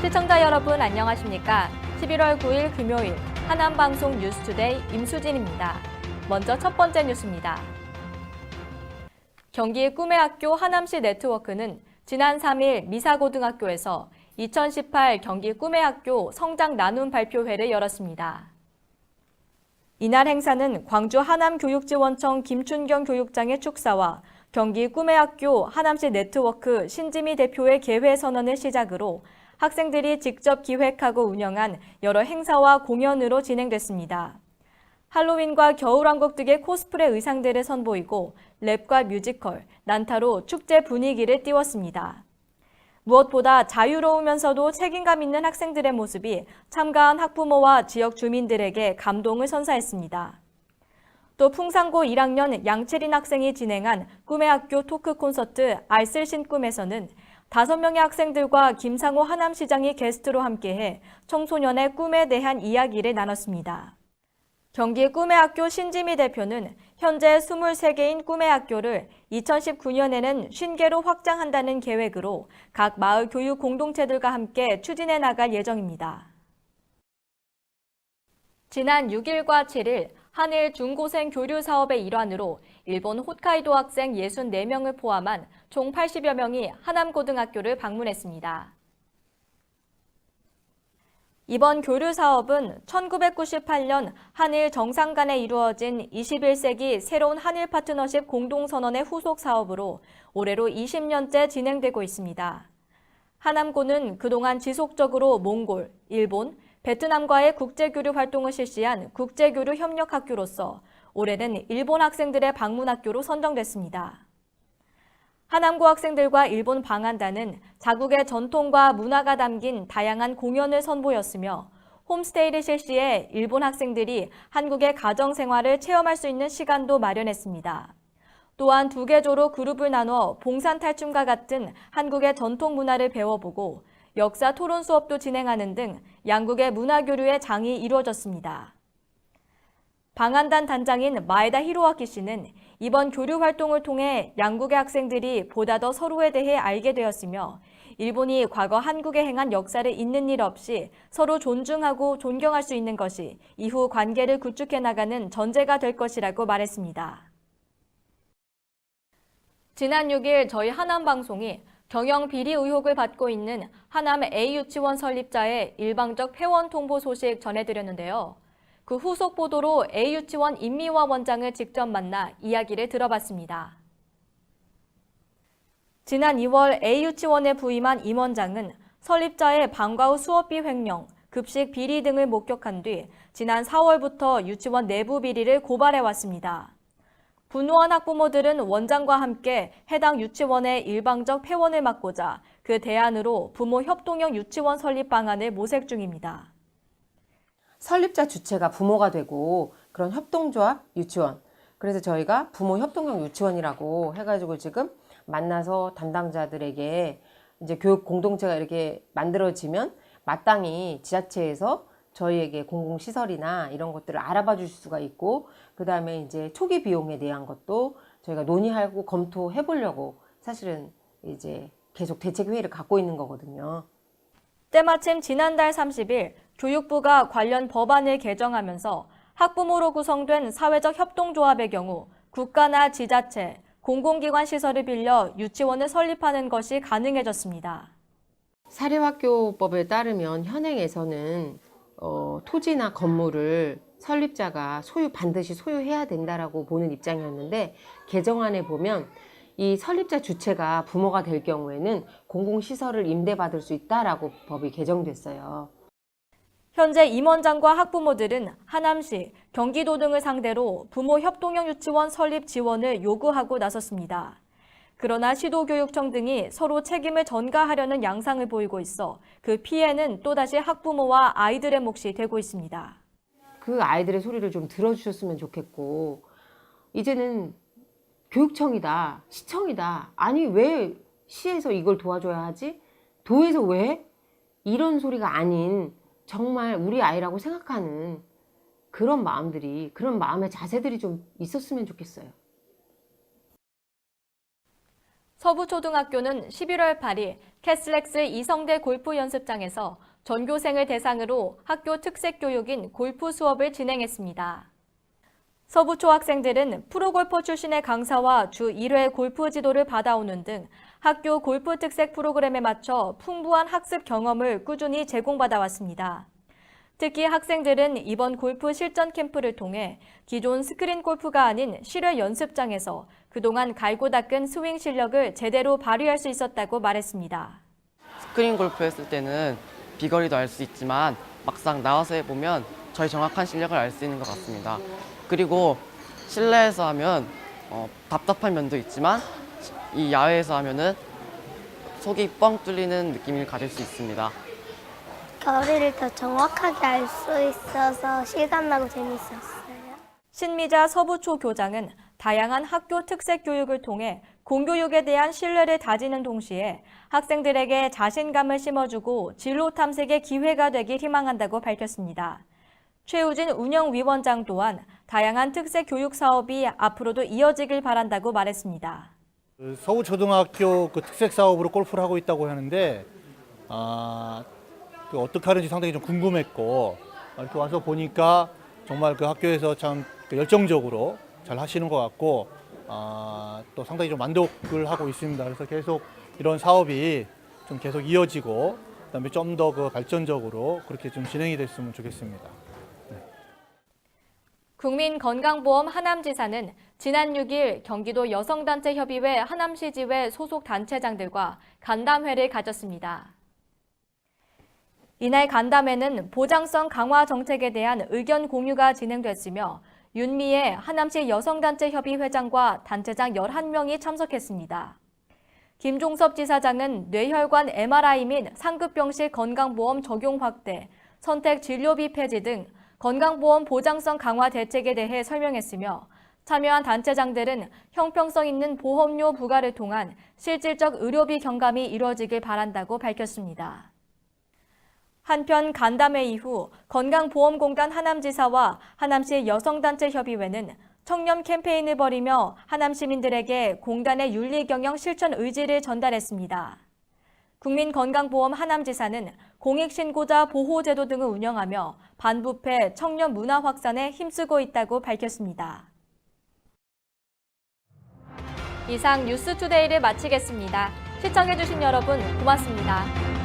시청자 여러분 안녕하십니까? 11월 9일 금요일 하남방송 뉴스투데이 임수진입니다. 먼저 첫 번째 뉴스입니다. 경기 꿈의 학교 하남시 네트워크는 지난 3일 미사고등학교에서 2018 경기 꿈의 학교 성장 나눔 발표회를 열었습니다. 이날 행사는 광주 하남교육지원청 김춘경 교육장의 축사와 경기 꿈의 학교 하남시 네트워크 신지미 대표의 개회 선언을 시작으로 학생들이 직접 기획하고 운영한 여러 행사와 공연으로 진행됐습니다. 할로윈과 겨울왕국 등의 코스프레 의상들을 선보이고 랩과 뮤지컬, 난타로 축제 분위기를 띄웠습니다. 무엇보다 자유로우면서도 책임감 있는 학생들의 모습이 참가한 학부모와 지역 주민들에게 감동을 선사했습니다. 또 풍산고 1학년 양채린 학생이 진행한 꿈의 학교 토크 콘서트 알쓸신 꿈에서는 5명의 학생들과 김상호 하남시장이 게스트로 함께해 청소년의 꿈에 대한 이야기를 나눴습니다. 경기 꿈의 학교 신지미 대표는 현재 23개인 꿈의 학교를 2019년에는 50개로 확장한다는 계획으로 각 마을 교육 공동체들과 함께 추진해 나갈 예정입니다. 지난 6일과 7일 한일 중고생 교류 사업의 일환으로 일본 홋카이도 학생 64명을 포함한 총 80여 명이 하남고등학교를 방문했습니다. 이번 교류 사업은 1998년 한일 정상 간에 이루어진 21세기 새로운 한일 파트너십 공동선언의 후속 사업으로 올해로 20년째 진행되고 있습니다. 하남고는 그동안 지속적으로 몽골, 일본, 베트남과의 국제교류 활동을 실시한 국제교류 협력학교로서 올해는 일본 학생들의 방문학교로 선정됐습니다. 하남고 학생들과 일본 방한단은 자국의 전통과 문화가 담긴 다양한 공연을 선보였으며 홈스테이를 실시해 일본 학생들이 한국의 가정생활을 체험할 수 있는 시간도 마련했습니다. 또한 2개 조로 그룹을 나눠 봉산탈춤과 같은 한국의 전통 문화를 배워보고 역사 토론 수업도 진행하는 등 양국의 문화교류의 장이 이루어졌습니다. 방한단 단장인 마에다 히로아키 씨는 이번 교류 활동을 통해 양국의 학생들이 보다 더 서로에 대해 알게 되었으며 일본이 과거 한국에 행한 역사를 잊는 일 없이 서로 존중하고 존경할 수 있는 것이 이후 관계를 구축해 나가는 전제가 될 것이라고 말했습니다. 지난 6일 저희 하남방송이 경영 비리 의혹을 받고 있는 하남 A유치원 설립자의 일방적 폐원 통보 소식 전해드렸는데요. 그 후속 보도로 A유치원 임미화 원장을 직접 만나 이야기를 들어봤습니다. 지난 2월 A유치원에 부임한 임 원장은 설립자의 방과 후 수업비 횡령, 급식 비리 등을 목격한 뒤 지난 4월부터 유치원 내부 비리를 고발해왔습니다. 분노한 학부모들은 원장과 함께 해당 유치원의 일방적 폐원을 막고자 그 대안으로 부모 협동형 유치원 설립 방안을 모색 중입니다. 설립자 주체가 부모가 되고 그런 협동조합 유치원, 그래서 저희가 부모 협동형 유치원이라고 해가지고 지금 만나서 담당자들에게 이제 교육 공동체가 이렇게 만들어지면 마땅히 지자체에서 저희에게 공공시설이나 이런 것들을 알아봐 줄 수가 있고, 그 다음에 이제 초기 비용에 대한 것도 저희가 논의하고 검토해 보려고 사실은 이제 계속 대책회의를 갖고 있는 거거든요. 때마침 지난달 30일 교육부가 관련 법안을 개정하면서 학부모로 구성된 사회적 협동조합의 경우 국가나 지자체, 공공기관 시설을 빌려 유치원을 설립하는 것이 가능해졌습니다. 사립학교법에 따르면 현행에서는 토지나 건물을 설립자가 반드시 소유해야 된다라고 보는 입장이었는데, 개정안에 보면 이 설립자 주체가 부모가 될 경우에는 공공시설을 임대받을 수 있다라고 법이 개정됐어요. 현재 임 원장과 학부모들은 하남시, 경기도 등을 상대로 부모 협동형 유치원 설립 지원을 요구하고 나섰습니다. 그러나 시도교육청 등이 서로 책임을 전가하려는 양상을 보이고 있어 그 피해는 또다시 학부모와 아이들의 몫이 되고 있습니다. 그 아이들의 소리를 좀 들어주셨으면 좋겠고, 이제는 교육청이다, 시청이다, 아니 왜 시에서 이걸 도와줘야 하지? 도에서 왜? 이런 소리가 아닌 정말 우리 아이라고 생각하는 그런 마음들이, 그런 마음의 자세들이 좀 있었으면 좋겠어요. 서부초등학교는 11월 8일 캐슬렉스 이성대 골프 연습장에서 전교생을 대상으로 학교 특색 교육인 골프 수업을 진행했습니다. 서부초 학생들은 프로골퍼 출신의 강사와 주 1회 골프 지도를 받아오는 등 학교 골프 특색 프로그램에 맞춰 풍부한 학습 경험을 꾸준히 제공받아 왔습니다. 특히 학생들은 이번 골프 실전 캠프를 통해 기존 스크린 골프가 아닌 실외 연습장에서 그동안 갈고 닦은 스윙 실력을 제대로 발휘할 수 있었다고 말했습니다. 스크린 골프 했을 때는 비거리도 알 수 있지만 막상 나와서 해보면 저희 정확한 실력을 알 수 있는 것 같습니다. 그리고 실내에서 하면 답답한 면도 있지만 이 야외에서 하면은 속이 뻥 뚫리는 느낌을 가질 수 있습니다. 거리를 더 정확하게 알 수 있어서 실감나고 재밌었어요. 신미자 서부초 교장은 다양한 학교 특색 교육을 통해 공교육에 대한 신뢰를 다지는 동시에 학생들에게 자신감을 심어주고 진로 탐색의 기회가 되길 희망한다고 밝혔습니다. 최우진 운영위원장 또한 다양한 특색 교육 사업이 앞으로도 이어지길 바란다고 말했습니다. 서울초등학교 그 특색 사업으로 골프를 하고 있다고 하는데 어떻게 하는지 상당히 좀 궁금했고 이렇게 와서 보니까 정말 그 학교에서 참 열정적으로 잘 하시는 것 같고 또 상당히 좀 만족을 하고 있습니다. 그래서 계속 이런 사업이 좀 계속 이어지고 그다음에 좀 더 그 발전적으로 그렇게 좀 진행이 됐으면 좋겠습니다. 국민건강보험 하남지사는 지난 6일 경기도 여성단체협의회 하남시지회 소속 단체장들과 간담회를 가졌습니다. 이날 간담회는 보장성 강화 정책에 대한 의견 공유가 진행됐으며 윤미애 하남시 여성단체협의 회장과 단체장 11명이 참석했습니다. 김종섭 지사장은 뇌혈관 MRI 및 상급병실 건강보험 적용 확대, 선택 진료비 폐지 등 건강보험 보장성 강화 대책에 대해 설명했으며 참여한 단체장들은 형평성 있는 보험료 부과를 통한 실질적 의료비 경감이 이루어지길 바란다고 밝혔습니다. 한편 간담회 이후 건강보험공단 하남지사와 하남시 여성단체협의회는 청렴 캠페인을 벌이며 하남 시민들에게 공단의 윤리경영 실천 의지를 전달했습니다. 국민건강보험 하남지사는 공익신고자 보호제도 등을 운영하며 반부패 청년 문화 확산에 힘쓰고 있다고 밝혔습니다. 이상 뉴스투데이를 마치겠습니다. 시청해주신 여러분 고맙습니다.